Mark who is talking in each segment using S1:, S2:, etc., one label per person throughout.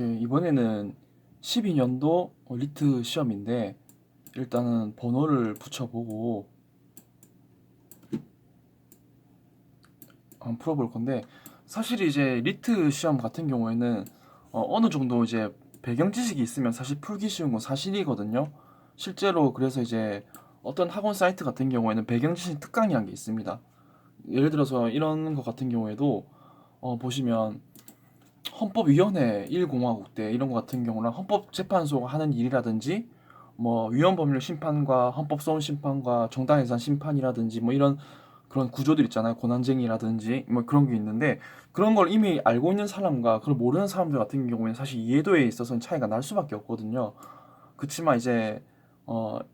S1: 예, 이번에는 12년도 리트 시험인데 일단은 번호를 붙여보고 한번 풀어볼 건데, 사실 이제 리트 시험 같은 경우에는 어느 정도 이제 배경 지식이 있으면 사실 풀기 쉬운 건 사실이거든요. 실제로 그래서 이제 어떤 학원 사이트 같은 경우에는 배경 지식 특강이라는 게 있습니다. 예를 들어서 이런 거 같은 경우에도 보시면 헌법위원회 1공화국 때 이런 거 같은 경우랑 헌법재판소가 하는 일이라든지 뭐 위헌법률 심판과 헌법소원 심판과 정당해산 심판이라든지 뭐 이런 그런 구조들 있잖아요. 고난쟁이라든지 뭐 그런 게 있는데, 그런 걸 이미 알고 있는 사람과 그걸 모르는 사람들 같은 경우에는 사실 이해도에 있어서는 차이가 날 수밖에 없거든요. 그치만 이제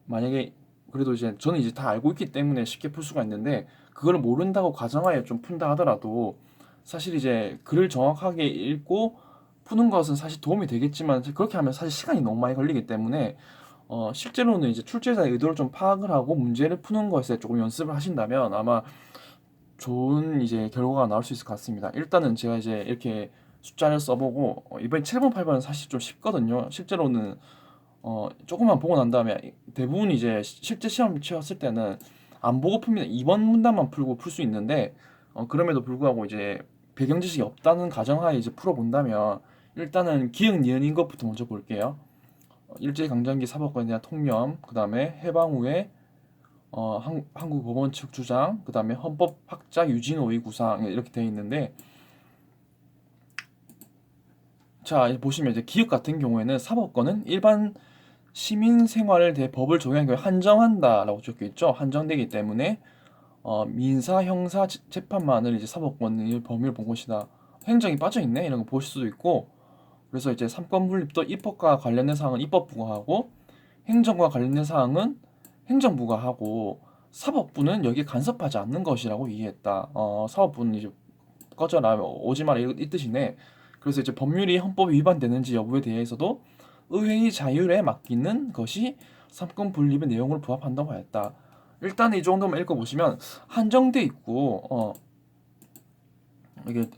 S1: 만약에 그래도 이제 저는 이제 다 알고 있기 때문에 쉽게 풀 수가 있는데, 그걸 모른다고 가정하에 좀 푼다 하더라도 사실 이제 글을 정확하게 읽고 푸는 것은 사실 도움이 되겠지만, 그렇게 하면 사실 시간이 너무 많이 걸리기 때문에 실제로는 이제 출제자의 의도를 좀 파악을 하고 문제를 푸는 것에 조금 연습을 하신다면 아마 좋은 이제 결과가 나올 수 있을 것 같습니다. 일단은 제가 이제 이렇게 숫자를 써보고 이번에 7번, 8번은 사실 좀 쉽거든요. 실제로는 조금만 보고 난 다음에 대부분 이제 실제 시험 치렀을 때는 안 보고 풉니다. 2번 문단만 풀고 풀 수 있는데, 그럼에도 불구하고 이제 배경 지식이 없다는 가정하에 이제 풀어본다면 일단은 기억 니은인 것부터 먼저 볼게요. 일제강점기 사법권에 대한 통념, 그 다음에 해방 후에 한국 법원 측 주장, 그 다음에 헌법학자 유진호의 구상 이렇게 되어 있는데, 자 보시면 이제 기억 같은 경우에는 사법권은 일반 시민 생활을 대해 법을 적용한 경우에 한정한다라고 적혀 있죠. 한정되기 때문에 민사, 형사 재판만을 이제 사법권의 범위를 본 것이다. 행정이 빠져 있네 이런 거 보실 수도 있고, 그래서 이제 삼권 분립도 입법과 관련된 사항은 입법부가 하고 행정과 관련된 사항은 행정부가 하고 사법부는 여기에 간섭하지 않는 것이라고 이해했다. 사법부는 이제 꺼져라 오지 마라 이 뜻이네. 그래서 이제 법률이 헌법에 위반되는지 여부에 대해서도 의회의 자율에 맡기는 것이 삼권 분립의 내용을 부합한다고 하였다. 일단 이 정도만 읽어보시면 한정돼 있고, 이게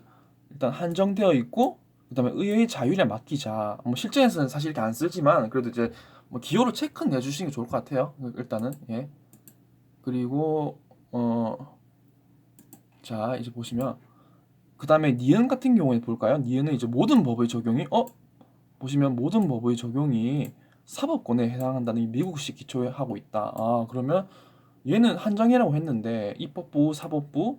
S1: 일단 한정되어 있고, 그다음에 의회의 자율에 맡기자. 뭐 실제에서는 사실 이렇게 안 쓰지만 그래도 이제 뭐 기호로 체크 내주시는 게 좋을 것 같아요. 일단은 예. 그리고 자 이제 보시면 그 다음에 니은 같은 경우에 볼까요? 니은은 이제 모든 법의 적용이 보시면 모든 법의 적용이 사법권에 해당한다는 이 미국식 기초에 하고 있다. 아 그러면 얘는 한정이라고 했는데 입법부, 사법부,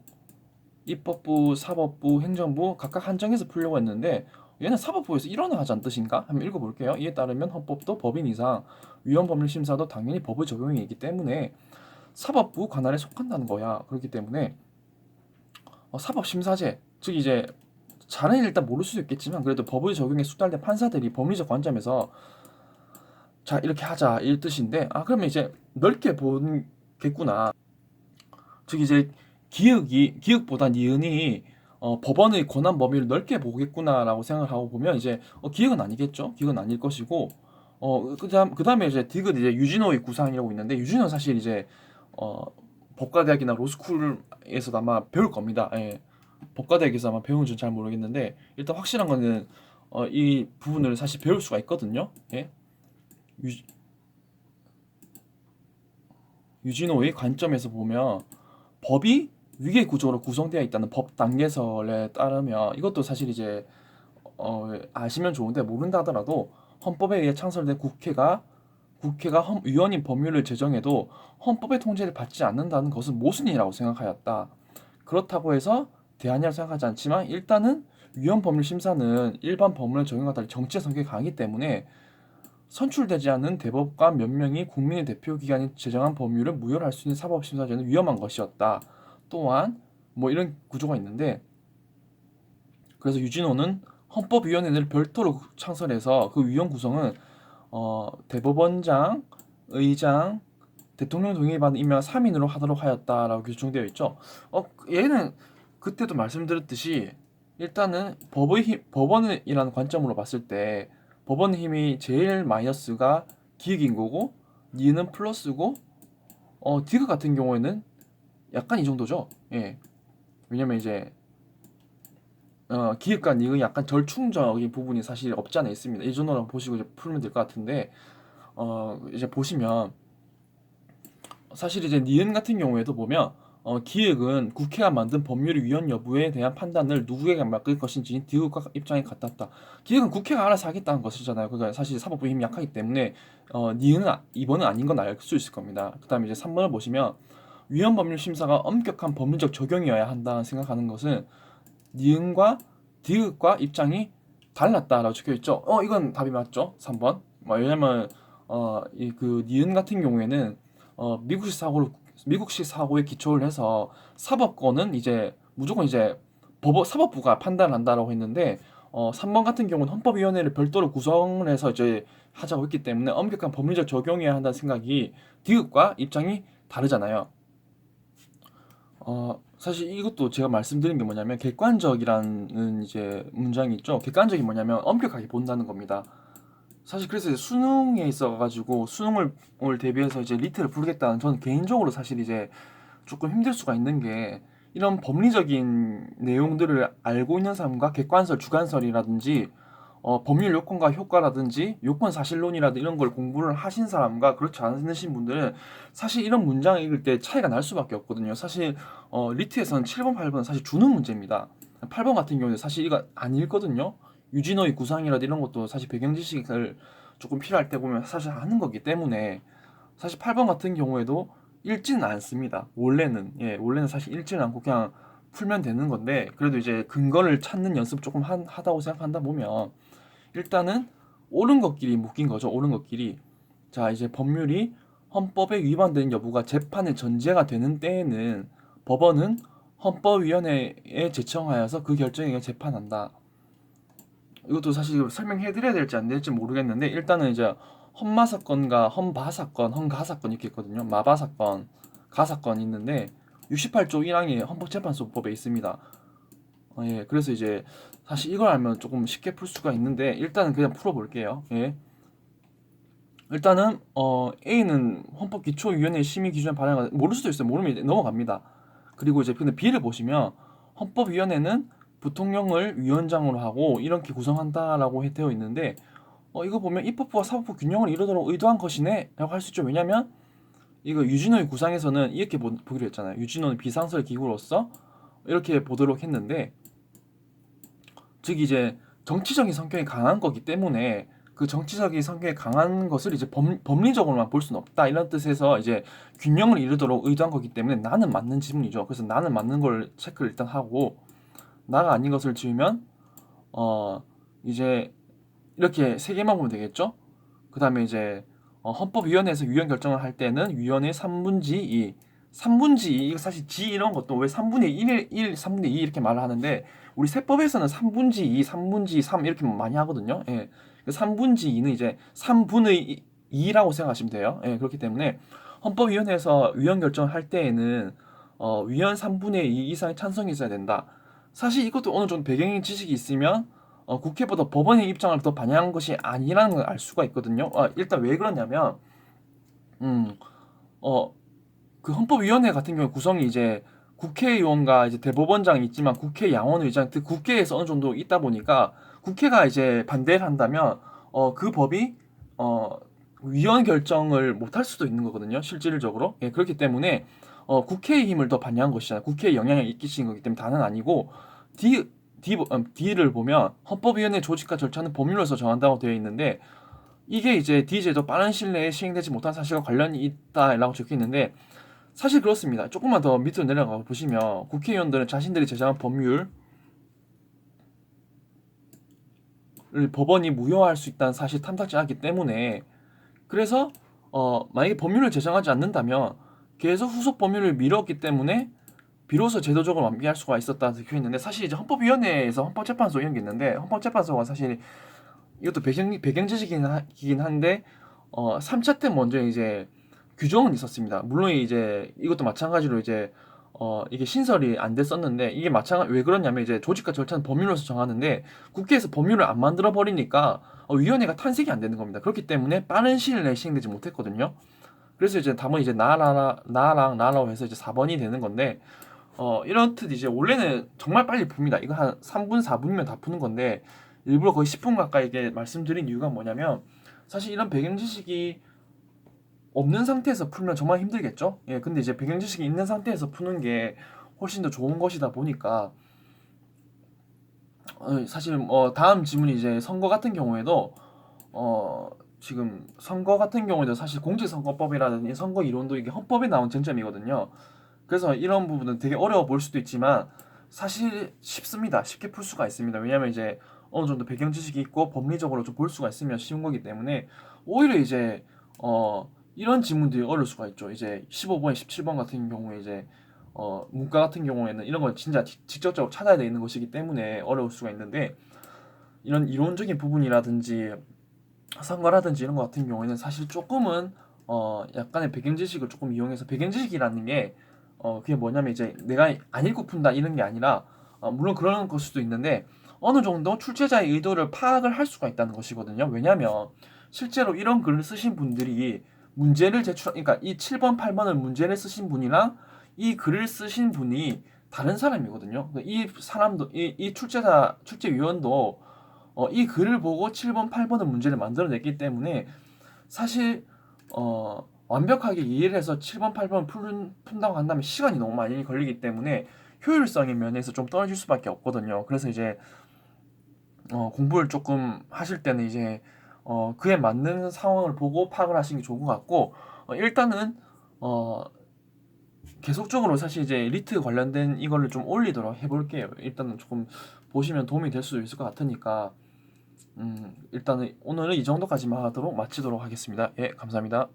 S1: 행정부 각각 한정해서 풀려고 했는데 얘는 사법부에서 일원을 하자는 뜻인가? 한번 읽어볼게요. 이에 따르면 헌법도 법인 이상 위헌법률 심사도 당연히 법의 적용이 있기 때문에 사법부 관할에 속한다는 거야. 그렇기 때문에 사법심사제, 즉 이제 잘은 일단 모를 수도 있겠지만 그래도 법의 적용에 수달된 판사들이 법리적 관점에서 자 이렇게 하자 이 뜻인데, 그러면 이제 넓게 보겠구나. 즉 이제 기억보다 니은이 법원의 권한 범위를 넓게 보겠구나라고 생각을 하고 보면 이제 기억은 아니겠죠. 기억은 아닐 것이고, 그다음에 이제 디귿 이제 유진호의 구상이라고 있는데, 유진호는 사실 이제 어 법과대학이나 로스쿨에서도 아마 배울 겁니다. 예. 법과대학에서 아마 배우는지는 잘 모르겠는데 일단 확실한 거는 이 부분을 사실 배울 수가 있거든요. 예. 유, 유진호의 관점에서 보면 법이 위계 구조로 구성되어 있다는 법 단계설에 따르면, 이것도 사실 이제 아시면 좋은데 모른다 하더라도 헌법에 의해 창설된 국회가 위헌인 법률을 제정해도 헌법의 통제를 받지 않는다는 것은 모순이라고 생각하였다. 그렇다고 해서 대안이라고 생각하지 않지만 일단은 위헌 법률 심사는 일반 법률 적용과 달리 정치의 성격이 강하기 때문에 선출되지 않은 대법관 몇 명이 국민의 대표 기관이 제정한 법률을 무효로 할 수 있는 사법심사제는 위험한 것이었다. 또한 뭐 이런 구조가 있는데, 그래서 유진호는 헌법위원회를 별도로 창설해서 그 위원 구성은 대법원장, 의장, 대통령 동의 받은 임명 3인으로 하도록 하였다라고 규정되어 있죠. 얘는 그때도 말씀드렸듯이 일단은 법원이라는 관점으로 봤을 때 법원의 힘이 제일 마이너스가 기획인 거고, 니는 플러스고, 디귿 같은 경우에는 약간 이 정도죠. 예. 왜냐면 이제 기획과 닉의 약간 절충적인 부분이 사실 없지 않아 있습니다. 이 정도로 보시고 이제 풀면 될 것 같은데 이제 보시면 사실 이제 니은 같은 경우에도 보면 기획은 국회가 만든 법률의 위헌 여부에 대한 판단을 누구에게 맡길 것인지 디귿과 입장이 같았다. 기획은 국회가 알아서 하겠다는 것이잖아요. 그러니까 사실 사법부의 힘이 약하기 때문에 니은은 2번은 아닌 건 알 수 있을 겁니다. 그다음에 이제 3번을 보시면 위헌 법률 심사가 엄격한 법률적 적용이어야 한다 생각하는 것은 니은과 디귿과 입장이 달랐다라고 적혀 있죠. 이건 답이 맞죠? 3번. 왜냐면 이 그 니은 같은 경우에는 미국식 사고에 기초를 해서 사법권은 이제 무조건 이제 사법부가 판단한다라고 했는데 3번 같은 경우는 헌법위원회를 별도로 구성을 해서 이제 하자고 했기 때문에 엄격한 법률적 적용이어야 한다는 생각이 디귿과 입장이 다르잖아요. 사실 이것도 제가 말씀드린 게 뭐냐면 객관적이라는 이제 문장이 있죠. 객관적이 뭐냐면 엄격하게 본다는 겁니다. 사실 그래서 이제 수능에 있어가지고 수능을 대비해서 이제 리트를 부르겠다는 저는 개인적으로 사실 이제 조금 힘들 수가 있는 게 이런 법리적인 내용들을 알고 있는 사람과 객관설, 주관설이라든지 법률 요건과 효과라든지 요건 사실론이라든지 이런 걸 공부를 하신 사람과 그렇지 않으신 분들은 사실 이런 문장을 읽을 때 차이가 날 수밖에 없거든요. 사실 리트에서는 7번, 8번은 사실 주는 문제입니다. 8번 같은 경우는 사실 이거 안 읽거든요. 유진호의 구상이라든지 이런 것도 사실 배경 지식을 조금 필요할 때 보면 사실 아는 거기 때문에 사실 8번 같은 경우에도 읽지는 않습니다. 원래는 사실 읽지는 않고 그냥 풀면 되는 건데 그래도 이제 근거를 찾는 연습 조금 하다고 생각한다 보면 일단은 옳은 것끼리 묶인 거죠. 옳은 것끼리. 자, 이제 법률이 헌법에 위반되는 여부가 재판의 전제가 되는 때에는 법원은 헌법위원회에 제청하여서 그 결정에 재판한다. 이것도 사실 설명해 드려야 될지 안 될지 모르겠는데 일단은 이제 헌마 사건과 헌바 사건, 헌가 사건 이렇게 있거든요. 마바 사건, 가 사건 있는데 68조 1항이 헌법재판소법에 있습니다. 예, 그래서 이제 사실 이걸 알면 조금 쉽게 풀 수가 있는데 일단은 그냥 풀어볼게요. 예. 일단은 A는 헌법기초위원회 심의 기준에 반영하 모를 수도 있어요. 모르면 이제 넘어갑니다. 그리고 이제 근데 B를 보시면 헌법위원회는 부통령을 위원장으로 하고 이렇게 구성한다라고 되어 있는데 이거 보면 입법부와 사법부 균형을 이루도록 의도한 것이네 라고 할 수 있죠. 왜냐면 이거 유진호의 구상에서는 이렇게 보기로 했잖아요. 유진호는 비상설 기구로서 이렇게 보도록 했는데 즉 이제 정치적인 성격이 강한 거기 때문에 그 정치적인 성격이 강한 것을 이제 법리적으로만 볼 수는 없다 이런 뜻에서 이제 균형을 이루도록 의도한 거기 때문에 나는 맞는 지문이죠. 그래서 나는 맞는 걸 체크를 일단 하고 나가 아닌 것을 지우면 이제 이렇게 세 개만 보면 되겠죠. 그 다음에 이제 헌법위원회에서 위헌 결정을 할 때는 위원회 3분지 2 3분지 2 이거 사실 지 이런 것도 왜 3분의 1, 3분의 2 이렇게 말을 하는데 우리 세법에서는 3분지 2, 3분지 3 이렇게 많이 하거든요. 예. 3분지 2는 이제 3분의 2라고 생각하시면 돼요. 예. 그렇기 때문에 헌법위원회에서 위헌 결정을 할 때에는 위헌 3분의 2 이상의 찬성이 있어야 된다. 사실 이것도 어느 정도 배경 지식이 있으면 국회보다 법원의 입장을 더 반영한 것이 아니라는 걸 알 수가 있거든요. 일단 왜 그러냐면, 음, 어, 그 헌법위원회 같은 경우 구성이 이제 국회의원과 이제 대법원장이 있지만 국회 양원의장, 그 국회에서 어느 정도 있다 보니까 국회가 이제 반대를 한다면 그 법이 어, 위헌 결정을 못할 수도 있는 거거든요. 실질적으로. 예, 그렇기 때문에 국회의 힘을 더 반영한 것이잖아요. 국회에 영향을 끼치는 거기 때문에 다는 아니고 D를 보면 헌법위원회 조직과 절차는 법률로서 정한다고 되어 있는데 이게 이제 D제도 빠른 시일 내에 시행되지 못한 사실과 관련이 있다라고 적혀 있는데 사실 그렇습니다. 조금만 더 밑으로 내려가 보시면 국회의원들은 자신들이 제정한 법률을 법원이 무효화할 수 있다는 사실 탐탁지 않기 때문에 그래서 만약에 법률을 제정하지 않는다면 계속 후속 법률을 미뤘기 때문에 비로소 제도적으로 완비할 수가 있었다 적혀 있는데 사실 이제 헌법위원회에서 헌법재판소 이런 게 있는데 헌법재판소가 사실 이것도 배경 지식이긴 한데 3차 때 먼저 이제 규정은 있었습니다. 물론 이제 이것도 마찬가지로 이제 이게 신설이 안 됐었는데 이게 마찬가지 왜 그러냐면 이제 조직과 절차는 법률로서 정하는데 국회에서 법률을 안 만들어 버리니까 위원회가 탄생이 안 되는 겁니다. 그렇기 때문에 빠른 시일 내에 시행되지 못했거든요. 그래서 이제 답은 이제 나랑 나라고 해서 이제 4번이 되는 건데 이런 틀 이제 원래는 정말 빨리 풉니다. 이거 한 3분, 4분이면 다 푸는 건데 일부러 거의 10분 가까이 이게 말씀드린 이유가 뭐냐면 사실 이런 배경 지식이 없는 상태에서 풀면 정말 힘들겠죠? 예, 근데 이제 배경 지식이 있는 상태에서 푸는 게 훨씬 더 좋은 것이다 보니까 사실 다음 질문이 이제 선거 같은 경우에도 지금 선거 같은 경우에도 사실 공직선거법이라든지 선거 이론도 이게 헌법에 나온 쟁점이거든요. 그래서 이런 부분은 되게 어려워 보일 수도 있지만 사실 쉽습니다. 쉽게 풀 수가 있습니다. 왜냐하면 이제 어느 정도 배경 지식이 있고 법리적으로 좀 볼 수가 있으면 쉬운 거기 때문에 오히려 이제 이런 지문들이 어려울 수가 있죠. 이제 15번, 17번 같은 경우에 이제 문과 같은 경우에는 이런 걸 진짜 직접적으로 찾아야 되는 것이기 때문에 어려울 수가 있는데 이런 이론적인 부분이라든지 선거라든지 이런 것 같은 경우에는 사실 조금은 약간의 배경 지식을 조금 이용해서 배경 지식이라는 게 그게 뭐냐면 이제 내가 안 읽고 푼다 이런 게 아니라 물론 그런 걸 수도 있는데 어느 정도 출제자의 의도를 파악을 할 수가 있다는 것이거든요. 왜냐하면 실제로 이런 글을 쓰신 분들이 문제를 그러니까 이 7번, 8번을 문제를 쓰신 분이랑 이 글을 쓰신 분이 다른 사람이거든요. 이 사람도 이 출제위원도 이 글을 보고 7번, 8번의 문제를 만들어냈기 때문에 사실 완벽하게 이해를 해서 7번, 8번 푼다고 한다면 시간이 너무 많이 걸리기 때문에 효율성의 면에서 좀 떨어질 수밖에 없거든요. 그래서 이제 공부를 조금 하실 때는 이제 그에 맞는 상황을 보고 파악을 하시는 게 좋은 것 같고 일단은 어, 계속적으로 사실 이제 리트 관련된 이거를 좀 올리도록 해볼게요. 일단은 조금 보시면 도움이 될 수 있을 것 같으니까 일단은 오늘은 이 정도까지만 하도록 마치도록 하겠습니다. 예, 감사합니다.